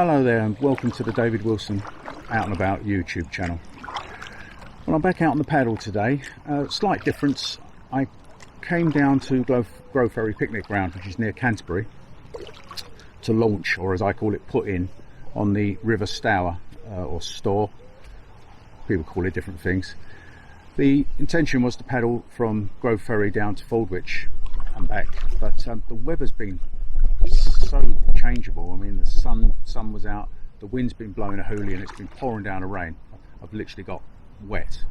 Hello there and welcome to the David Wilson Out and About YouTube channel. Well, I'm back out on the paddle today. Slight difference, I came down to Grove Ferry picnic ground, which is near Canterbury, to launch, or as I call it, put in, on the River Stour, or Stour. People call it different things. The intention was to paddle from Grove Ferry down to Fordwich and back, but the weather's been so changeable. I mean, the sun was out, the wind's been blowing a hoolie, and it's been pouring down a rain. I've literally got wet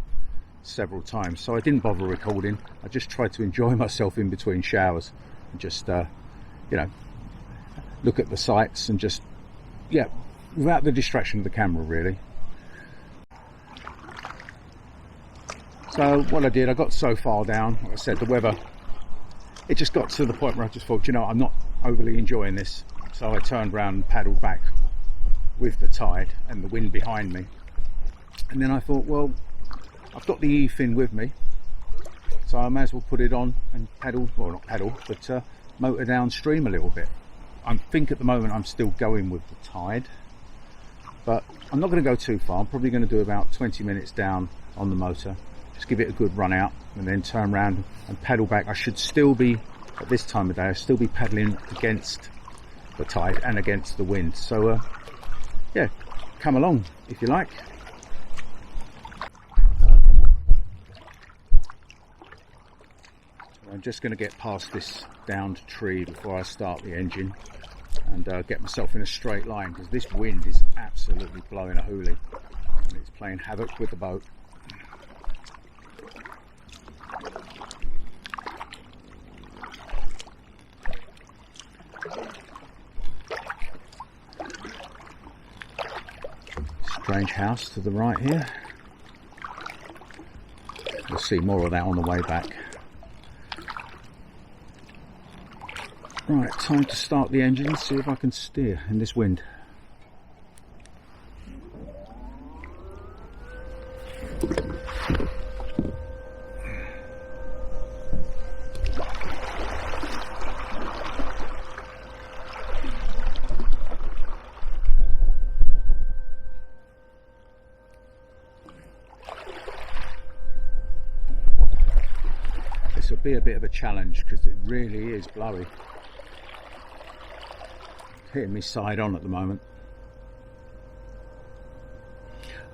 several times, so I didn't bother recording. I just tried to enjoy myself in between showers and just you know, look at the sights and just, yeah, without the distraction of the camera really. So what I did, I got so far down, like I said, the weather, it just got to the point where I just thought, you know, I'm not overly enjoying this, so I turned around and paddled back with the tide and the wind behind me. And then I thought, well, I've got the E-Fin with me, so I may as well put it on and paddle, well not paddle, but motor downstream a little bit. I think at the moment I'm still going with the tide, but I'm not going to go too far. I'm probably going to do about 20 minutes down on the motor, just give it a good run out and then turn around and paddle back. I should still be, at this time of day, I'll still be paddling against the tide and against the wind. So yeah, come along if you like. I'm just going to get past this downed tree before I start the engine and get myself in a straight line, because this wind is absolutely blowing a hoolie and it's playing havoc with the boat. Strange house to the right here. We'll see more of that on the way back. Right, time to start the engine and see if I can steer in this wind. This will be a bit of a challenge because it really is blowy. Hitting me side on at the moment.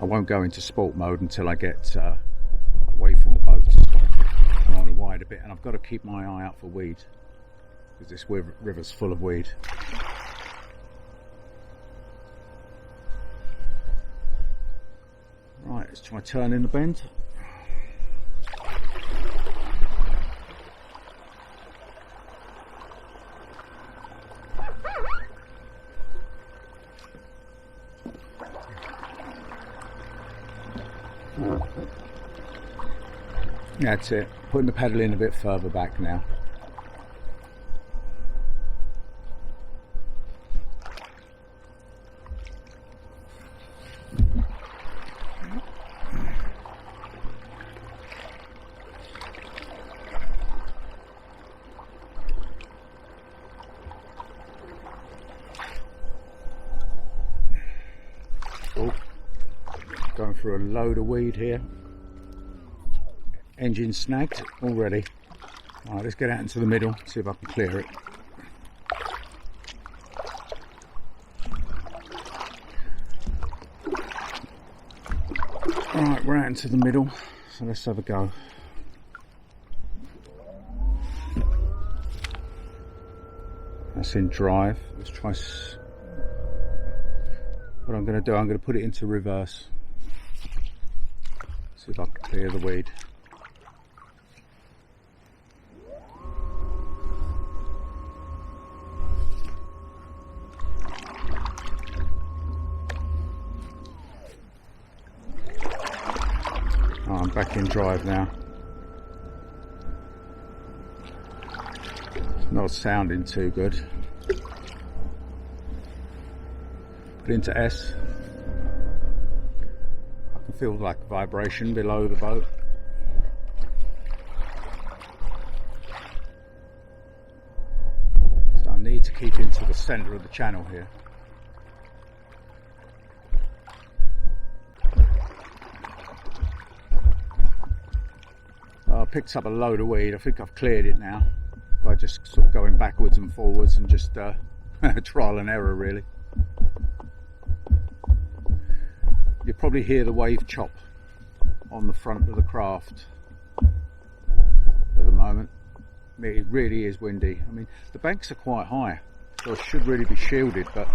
I won't go into sport mode until I get away from the boat and on a wide a bit, and I've got to keep my eye out for weed because this river's full of weed. Right, let's try turning the bend. That's it, putting the pedal in a bit further back now. Oh, going through a load of weed here. Engine snagged already. Alright, let's get out into the middle, see if I can clear it. Alright, we're out into the middle, so let's have a go. That's in drive. Let's try. What I'm going to do, I'm going to put it into reverse. See if I can clear the weed. I'm back in drive now. It's not sounding too good. Put into S. I can feel like vibration below the boat. So I need to keep into the centre of the channel here. picked up a load of weed. I think I've cleared it now by just sort of going backwards and forwards and just trial and error really. You'll probably hear the wave chop on the front of the craft at the moment. It really is windy. I mean, the banks are quite high, so I should really be shielded, but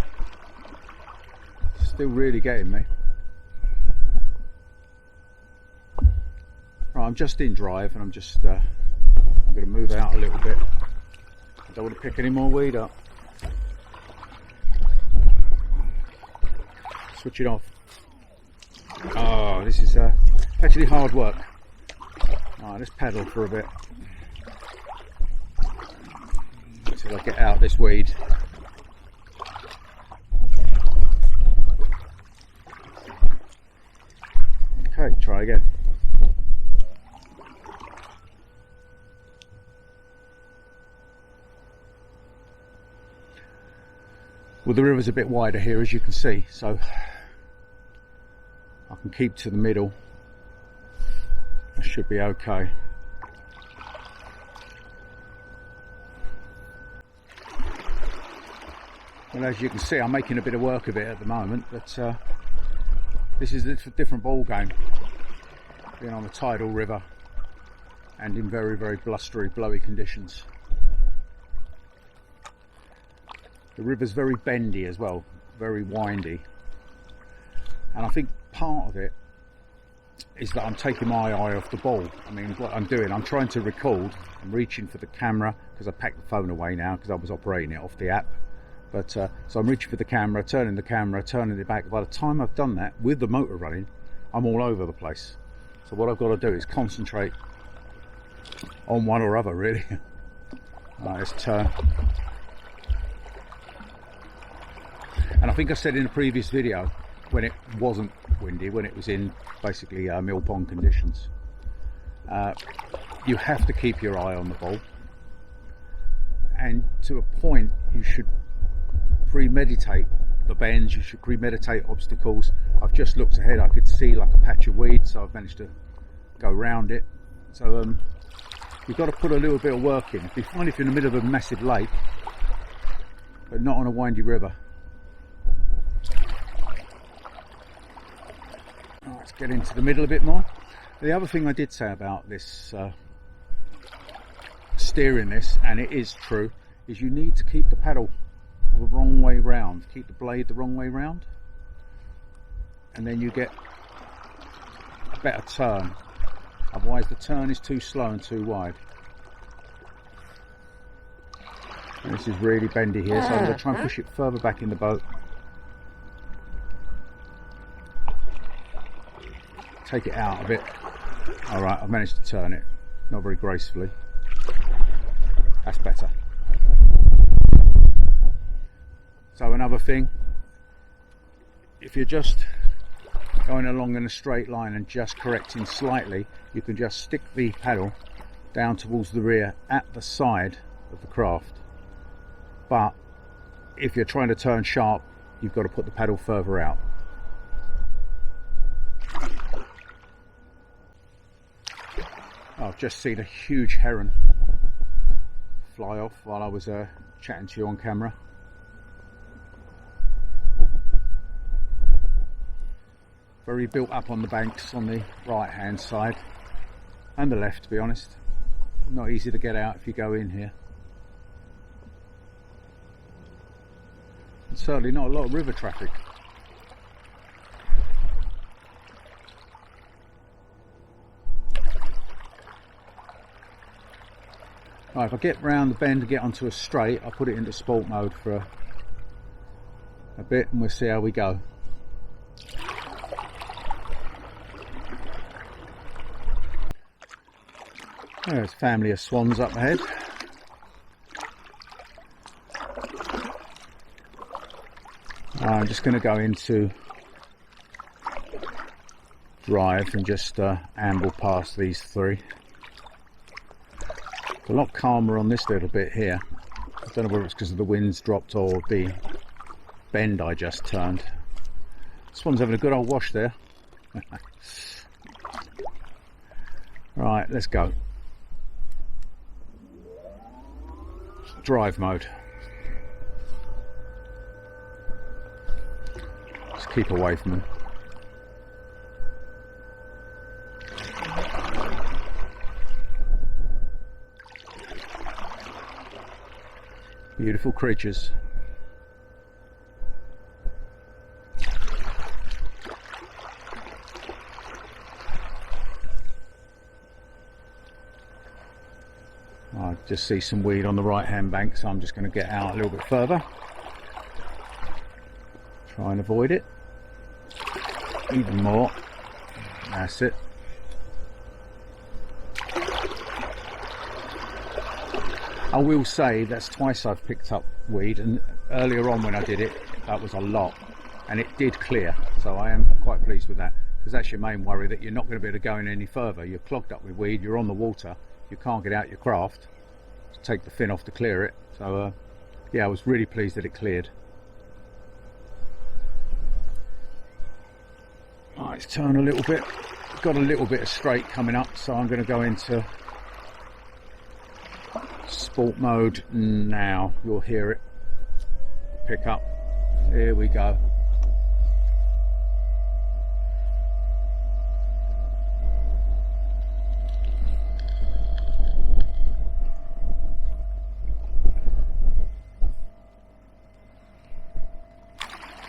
it's still really getting me. Right, I'm just in drive and I'm just I'm going to move out a little bit. I don't want to pick any more weed up. Switch it off. Oh, this is actually hard work. Alright, let's paddle for a bit until I get out this weed. Okay, try again. Well, the river's a bit wider here, as you can see, so I can keep to the middle. I should be okay. Well, as you can see, I'm making a bit of work of it at the moment, but this is a different ball game, being on a tidal river and in very, very blustery, blowy conditions. The river's very bendy as well, very windy, and I think part of it is that I'm taking my eye off the ball. I mean, what I'm doing, I'm trying to record, I'm reaching for the camera because I packed the phone away now because I was operating it off the app. But so I'm reaching for the camera, turning it back. By the time I've done that with the motor running, I'm all over the place. So what I've got to do is concentrate on one or other really. Right, let's turn. And I think I said in a previous video, when it wasn't windy, when it was in basically mill pond conditions, you have to keep your eye on the ball, and to a point you should premeditate the bends, you should premeditate obstacles. I've just looked ahead, I could see like a patch of weed, so I've managed to go around it. So you've got to put a little bit of work in. It'd be fine if you're in the middle of a massive lake, but not on a windy river. Let's get into the middle a bit more. The other thing I did say about this steering this, and it is true, is you need to keep the paddle the wrong way round, keep the blade the wrong way round, and then you get a better turn. Otherwise the turn is too slow and too wide. And this is really bendy here, so I'm going to try and push it further back in the boat. Take it out a bit. Alright, I've managed to turn it, not very gracefully. That's better. So another thing, if you're just going along in a straight line and just correcting slightly, you can just stick the paddle down towards the rear at the side of the craft. But if you're trying to turn sharp, you've got to put the paddle further out. I've just seen a huge heron fly off while I was chatting to you on camera. Very built up on the banks on the right hand side and the left, to be honest. Not easy to get out if you go in here. And certainly not a lot of river traffic. Right, if I get round the bend and get onto a straight, I'll put it into sport mode for a bit and we'll see how we go. There's a family of swans up ahead. I'm just going to go into drive and just amble past these three. A lot calmer on this little bit here. I don't know whether it's because of the wind's dropped or the bend I just turned. This one's having a good old wash there. Right, let's go. drive mode. Just keep away from them. Beautiful creatures. I just see some weed on the right hand bank, so I'm just going to get out a little bit further. Try and avoid it. Even more. That's it. I will say that's twice I've picked up weed, and earlier on when I did it, that was a lot, and it did clear, so I am quite pleased with that, because that's your main worry, that you're not going to be able to go in any further. You're clogged up with weed, you're on the water, you can't get out your craft, take the fin off to clear it. So yeah, I was really pleased that it cleared. Right, let's turn a little bit. Got a little bit of straight coming up, so I'm going to go into sport mode now. You'll hear it pick up. Here we go.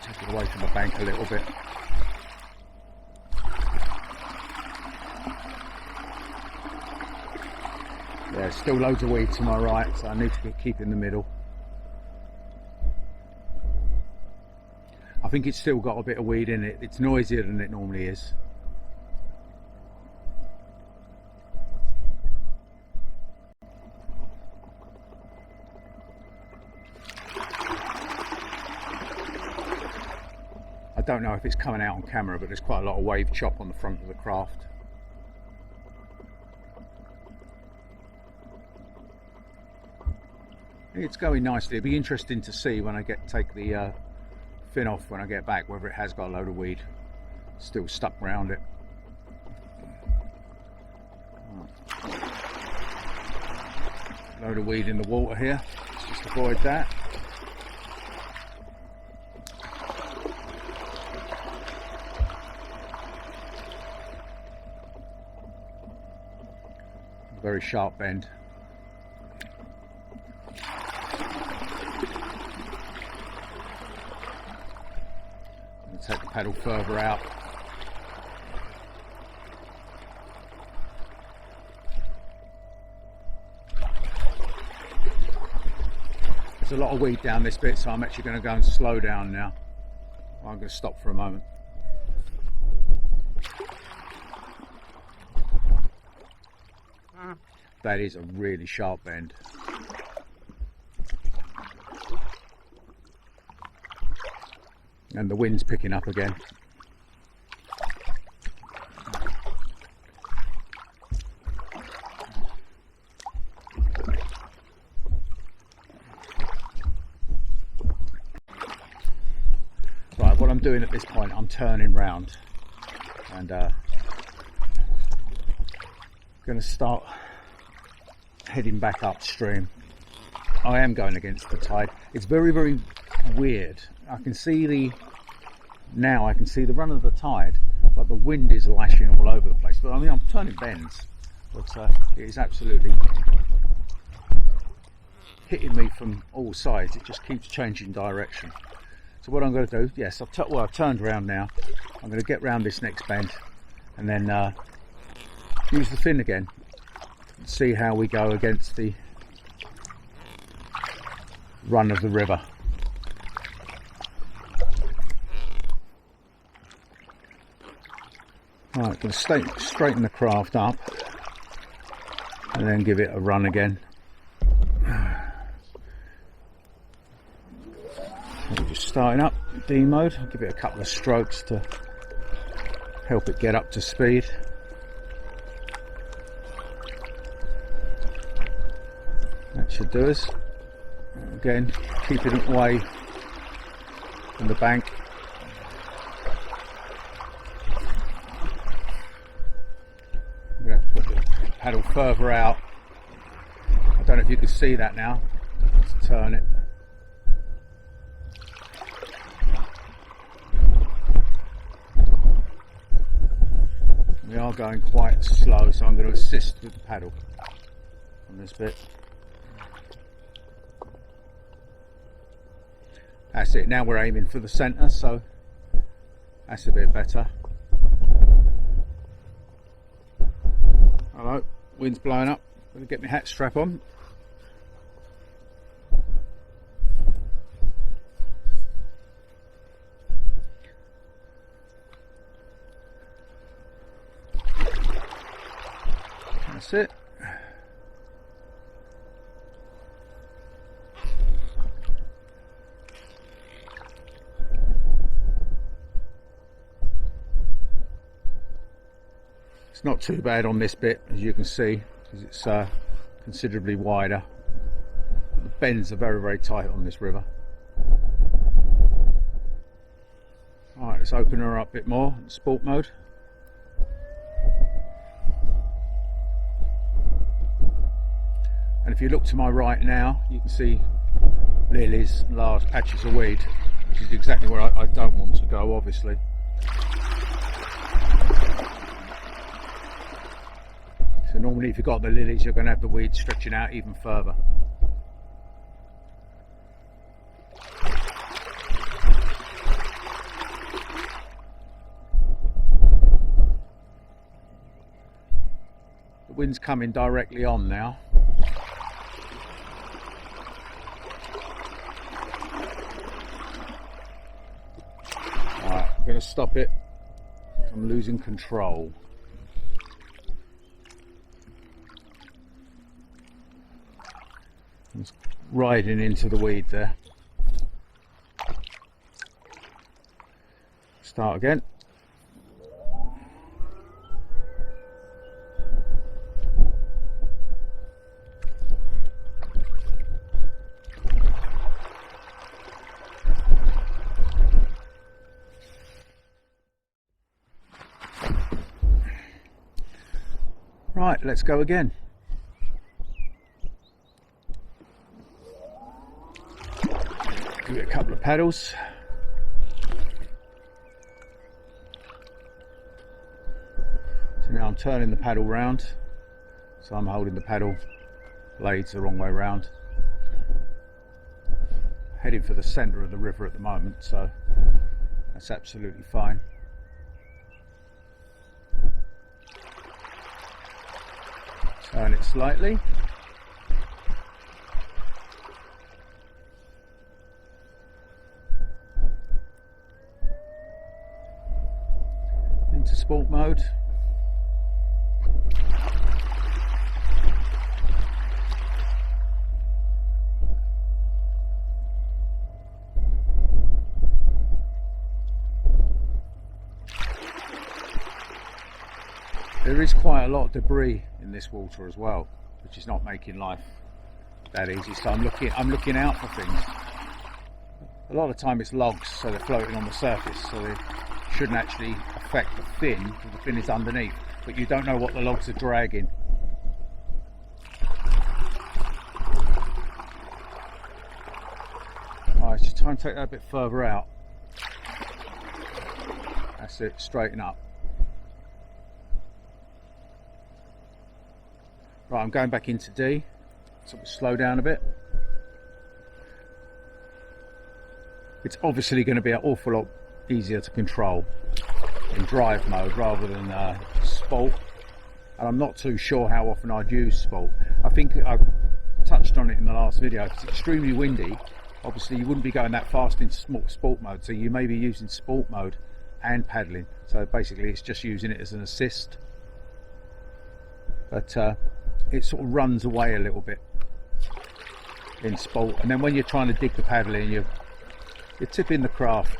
Take it away from the bank a little bit. Yeah, still loads of weed to my right, so I need to keep in the middle. I think it's still got a bit of weed in it. It's noisier than it normally is. I don't know if it's coming out on camera, but there's quite a lot of wave chop on the front of the craft. It's going nicely. It'll be interesting to see when I take the fin off when I get back, whether it has got a load of weed still stuck around it. Load of weed in the water here. Let's just avoid that. Very sharp bend. Take the paddle further out. There's a lot of weed down this bit, so I'm actually going to go and slow down now. I'm going to stop for a moment. That is a really sharp bend. And the wind's picking up again. Right, what I'm doing at this point, I'm turning round and going to start heading back upstream. I am going against the tide. It's very, very weird. I can see the run of the tide, but the wind is lashing all over the place. But I mean, I'm turning bends, but it is absolutely hitting me from all sides. It just keeps changing direction. So what I'm going to do, yes, I've turned around now. I'm going to get round this next bend and then use the fin again and see how we go against the run of the river. Right, going to straighten the craft up and then give it a run again. So just starting up D mode. I'll give it a couple of strokes to help it get up to speed. That should do us. Again, keeping it away from the bank. I'm going to put the paddle further out. I don't know if you can see that now. Let's turn it. We are going quite slow, so I'm going to assist with the paddle on this bit. That's it, now we're aiming for the centre, so that's a bit better. Hello, wind's blowing up. Gonna get my hat strap on. That's it. It's not too bad on this bit, as you can see, because it's considerably wider. The bends are very, very tight on this river. Alright, let's open her up a bit more in sport mode. And if you look to my right now, you can see lilies and large patches of weed, which is exactly where I don't want to go, obviously. So normally if you've got the lilies, you're going to have the weeds stretching out even further. The wind's coming directly on now. Alright, I'm going to stop it. I'm losing control. It's riding into the weed there. Start again. Right, let's go again. Give it a couple of paddles. So now I'm turning the paddle round, so I'm holding the paddle blades the wrong way round. Heading for the centre of the river at the moment, so that's absolutely fine. Turn it slightly. Into sport mode. There is quite a lot of debris in this water as well, which is not making life that easy. So I'm looking out for things. A lot of the time it's logs, so they're floating on the surface, so they shouldn't actually affect the fin, because the fin is underneath, but you don't know what the logs are dragging. Alright, just try and take that a bit further out. That's it, straighten up. Right, I'm going back into D, so we'll slow down a bit. It's obviously going to be an awful lot easier to control in drive mode rather than sport, and I'm not too sure how often I'd use sport. I think I touched on it in the last video. It's extremely windy. Obviously you wouldn't be going that fast in sport mode, so you may be using sport mode and paddling, so basically it's just using it as an assist, but it sort of runs away a little bit in sport, and then when you're trying to dig the paddle in, you're tipping the craft.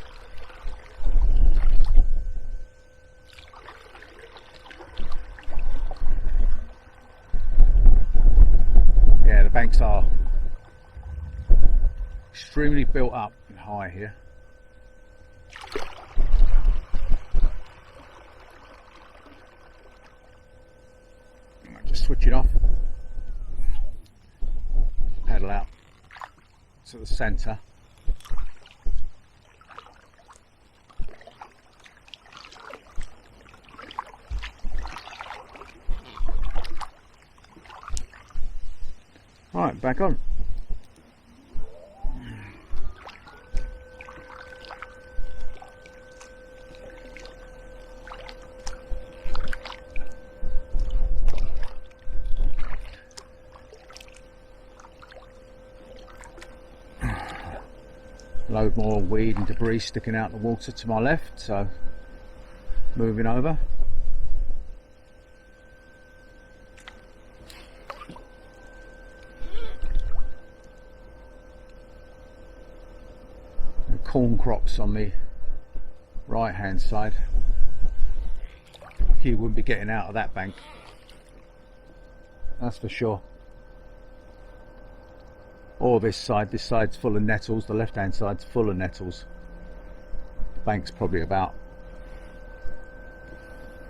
Yeah, the banks are extremely built up and high here. Just switch it off, paddle out. to the centre. Right, back on. Load more weed and debris sticking out the water to my left, so moving over. And corn crops on the right hand side. You wouldn't be getting out of that bank, that's for sure. Or this side's full of nettles, the left hand side's full of nettles. The bank's probably about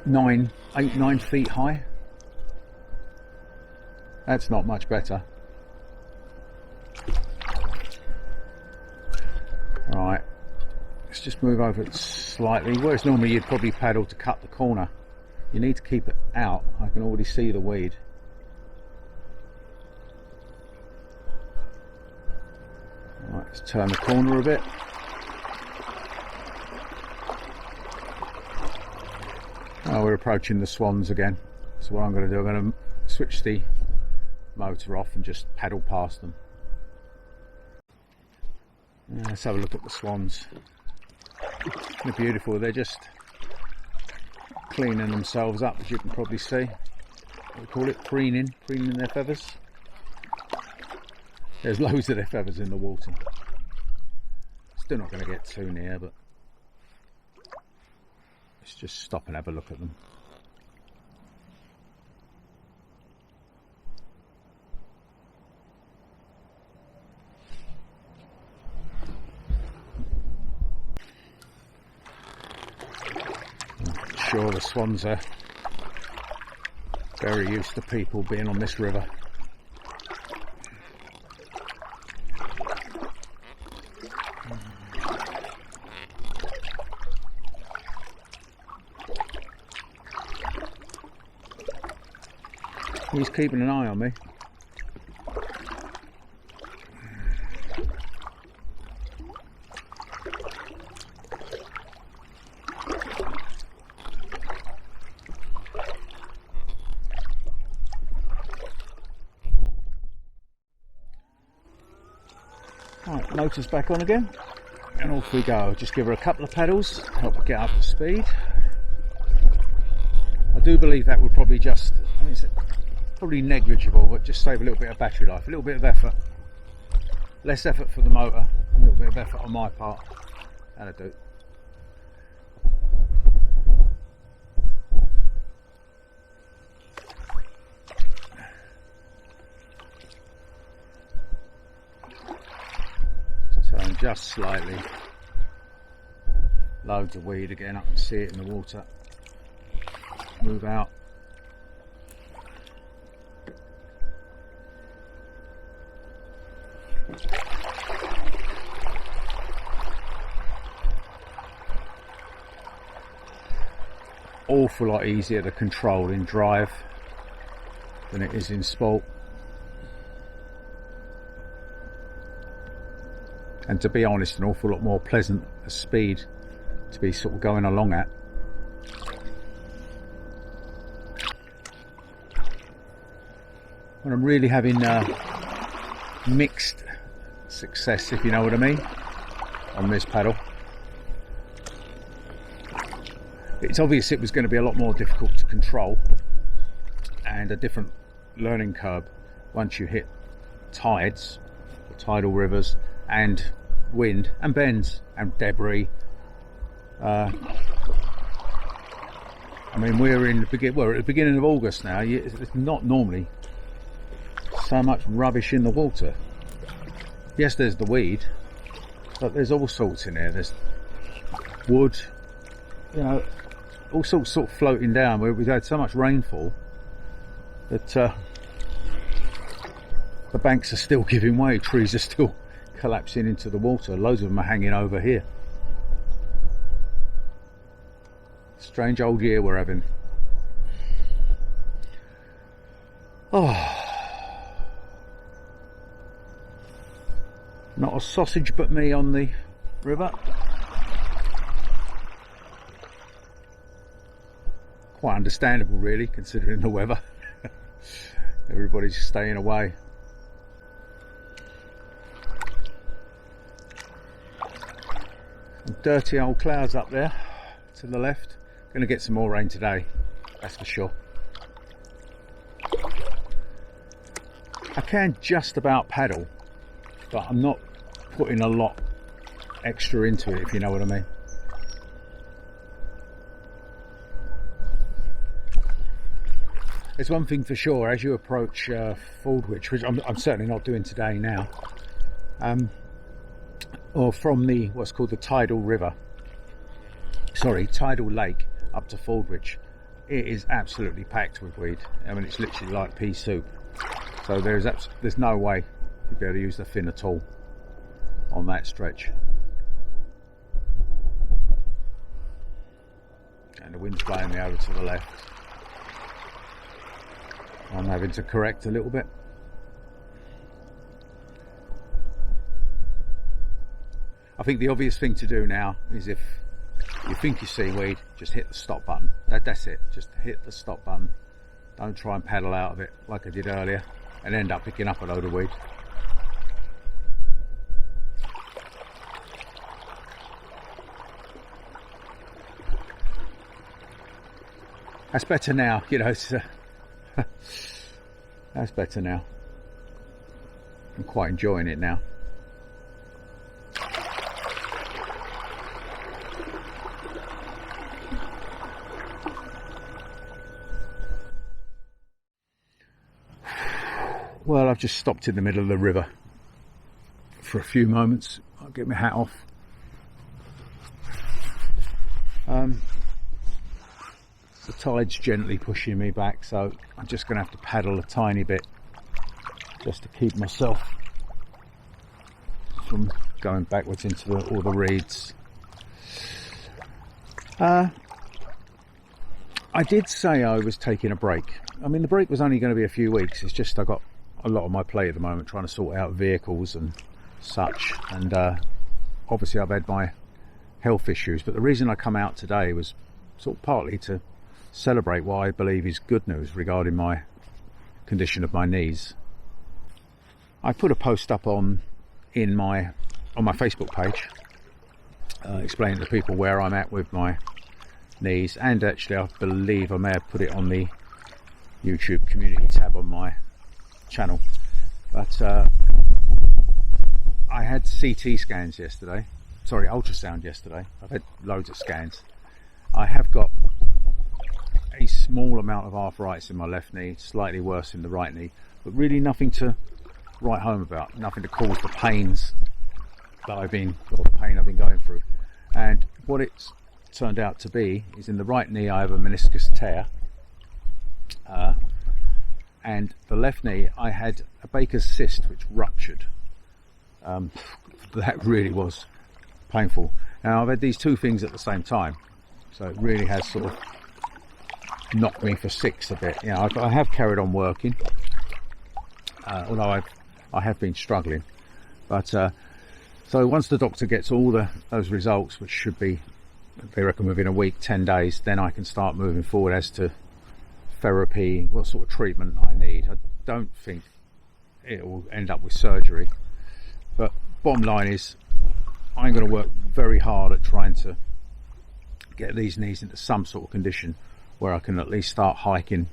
8, 9 feet high. That's not much better. Right, let's just move over it slightly. Whereas normally you'd probably paddle to cut the corner, you need to keep it out. I can already see the weed. Right, let's turn the corner a bit. Oh, we're approaching the swans again. So what I'm going to do, I'm going to switch the motor off and just paddle past them. Let's have a look at the swans. They're beautiful. They're just cleaning themselves up, as you can probably see. We call it preening their feathers. There's loads of their feathers in the water. Still not going to get too near, but let's just stop and have a look at them. I'm sure the swans are very used to people being on this river. He's keeping an eye on me. Right, motor's back on again, and off we go. Just give her a couple of pedals, help her get up to speed. I do believe that would probably just, I mean, it's probably negligible, but just save a little bit of battery life, a little bit of effort. Less effort for the motor, a little bit of effort on my part. That'll do. Turn just slightly. Loads of weed again, I can see it in the water. Move out. Awful lot easier to control in drive than it is in sport. And to be honest, an awful lot more pleasant a speed to be sort of going along at. When I'm really having mixed success, if you know what I mean, on this paddle. It's obvious it was going to be a lot more difficult to control and a different learning curve once you hit tides, or tidal rivers, and wind and bends and debris. I mean, we're at the beginning of August now. It's not normally so much rubbish in the water. Yes, there's the weed, but there's all sorts in there. There's wood, you know, all sorts sort of floating down. Where we've had so much rainfall that the banks are still giving way. Trees are still collapsing into the water. Loads of them are hanging over here. Strange old year we're having. Oh, not a sausage but me on the river. Quite understandable really, considering the weather. Everybody's staying away. Some dirty old clouds up there to the left. Going to get some more rain today, that's for sure. I can just about paddle, but I'm not putting a lot extra into it, if you know what I mean. There's one thing for sure, as you approach Fordwich, which I'm certainly not doing today now, or from the what's called the Tidal Lake up to Fordwich, it is absolutely packed with weed. I mean, it's literally like pea soup. So there's no way you'd be able to use the fin at all on that stretch. And the wind's blowing me over to the left. I'm having to correct a little bit. I think the obvious thing to do now is, if you think you see weed, just hit the stop button. That's it, just hit the stop button. Don't try and paddle out of it like I did earlier and end up picking up a load of weed. That's better now, you know, it's, that's better now. I'm quite enjoying it now. Well, I've just stopped in the middle of the river for a few moments. I'll get my hat off. The tide's gently pushing me back, so I'm just going to have to paddle a tiny bit just to keep myself from going backwards into all the reeds. I did say I was taking a break. I mean, the break was only going to be a few weeks. It's just I got a lot on my plate at the moment, trying to sort out vehicles and such, and obviously I've had my health issues, but the reason I come out today was sort of partly to celebrate what I believe is good news regarding my condition of my knees. I put a post up on my Facebook page explaining to people where I'm at with my knees, and actually I believe I may have put it on the YouTube community tab on my channel. But I had CT scans yesterday, sorry, ultrasound yesterday. I've had loads of scans. I have got a small amount of arthritis in my left knee, slightly worse in the right knee, but really nothing to write home about, nothing to cause the pains that I've been going through. And what it's turned out to be is, in the right knee I have a meniscus tear, and the left knee I had a Baker's cyst which ruptured. That really was painful. Now I've had these two things at the same time, so it really has sort of knocked me for six a bit. You know, I have carried on working, although I have been struggling. But so once the doctor gets all those results, which should be, they reckon, within a week, 10 days, then I can start moving forward as to therapy, what sort of treatment I need. I don't think it will end up with surgery, but bottom line is I'm going to work very hard at trying to get these knees into some sort of condition where I can at least start hiking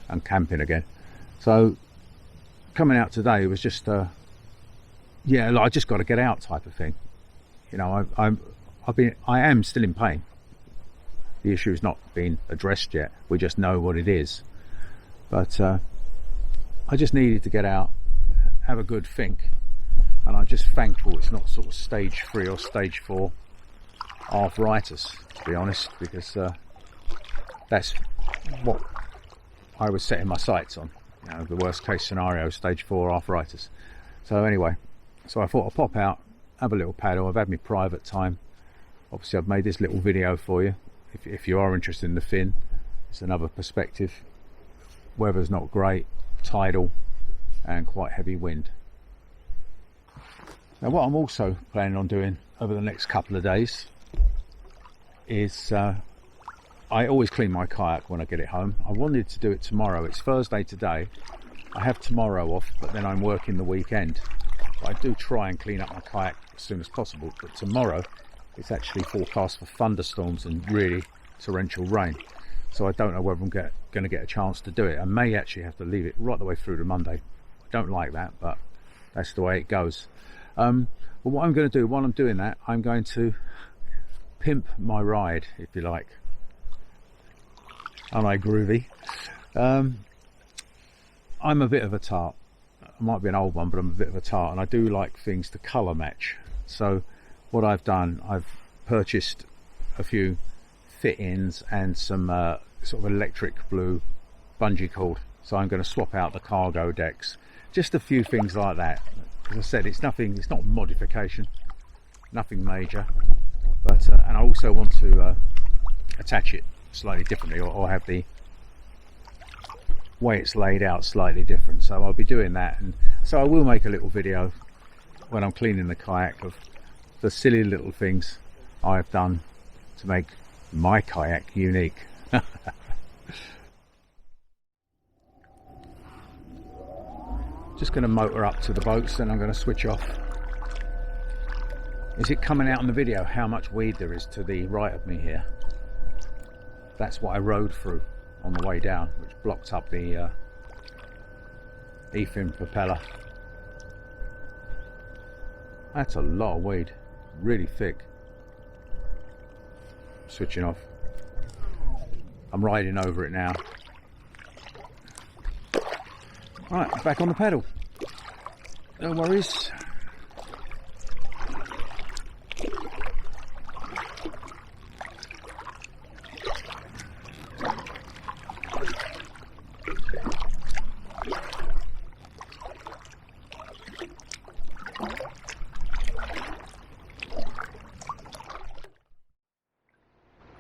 and camping again. So coming out today was just yeah, like, I just got to get out type of thing. You know, I am still in pain. The issue has not been addressed yet. We just know what it is. But I just needed to get out, have a good think, and I'm just thankful it's not sort of stage 3 or stage 4 arthritis, to be honest, because that's what I was setting my sights on. You know, the worst case scenario, stage 4 arthritis. So anyway, So I thought I'd pop out, have a little paddle. I've had my private time. Obviously I've made this little video for you. If you are interested in the fin, it's another perspective. Weather's not great, tidal and quite heavy wind. Now what I'm also planning on doing over the next couple of days is I always clean my kayak when I get it home. I wanted to do it tomorrow. It's Thursday today. I have tomorrow off, but then I'm working the weekend. But I do try and clean up my kayak as soon as possible. But tomorrow it's actually forecast for thunderstorms and really torrential rain. So I don't know whether I'm going to get a chance to do it. I may actually have to leave it right the way through to Monday. I don't like that, but that's the way it goes. But what I'm going to do while I'm doing that, I'm going to pimp my ride, if you like. Aren't I groovy? I'm a bit of a tart. I might be an old one, but I'm a bit of a tart, and I do like things to colour match. So what I've done, I've purchased a few fit-ins and some sort of electric blue bungee cord. So I'm going to swap out the cargo decks. Just a few things like that. As I said, it's nothing. It's not modification, nothing major. But and I also want to attach it slightly differently, or have the way it's laid out slightly different. So I'll be doing that, and so I will make a little video when I'm cleaning the kayak of the silly little things I've done to make my kayak unique. Just going to motor up to the boats, then I'm going to switch off. Is it coming out in the video how much weed there is to the right of me here? That's what I rode through on the way down, which blocked up the E-Fin propeller. That's a lot of weed, really thick. Switching off. I'm riding over it now. Right, back on the pedal. No worries.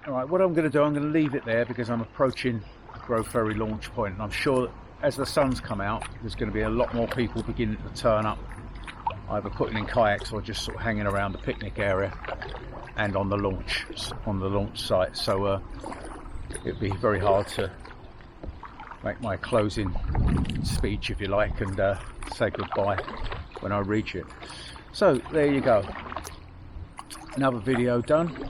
Alright, what I'm going to do, I'm going to leave it there because I'm approaching Grove Ferry launch point, and I'm sure that as the sun's come out, there's going to be a lot more people beginning to turn up, either putting in kayaks or just sort of hanging around the picnic area and on the launch site. So it'd be very hard to make my closing speech, if you like, and say goodbye when I reach it. So there you go, another video done,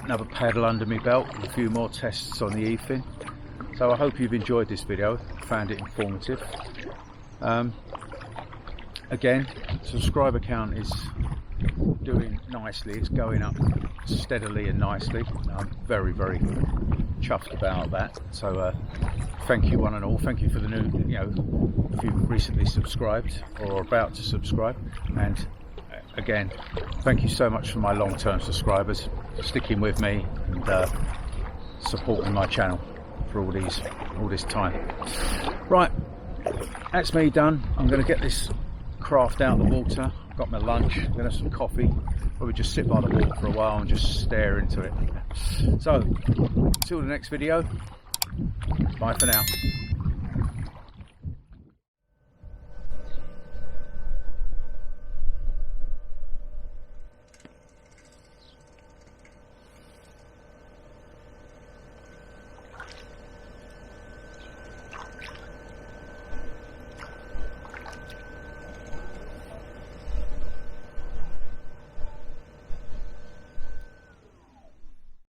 another paddle under my belt, a few more tests on the E-Fin. So I hope you've enjoyed this video, found it informative. Again, subscriber count is doing nicely, it's going up steadily and nicely. I'm very, very chuffed about that. So thank you one and all. Thank you for the new, if you've recently subscribed or are about to subscribe. And again, thank you so much for my long-term subscribers, sticking with me and supporting my channel for all this time. Right, that's me done. I'm going to get this craft out of the water. I've got my lunch, I'm going to have some coffee, probably just sit by the water for a while and just stare into it. So, till the next video, bye for now.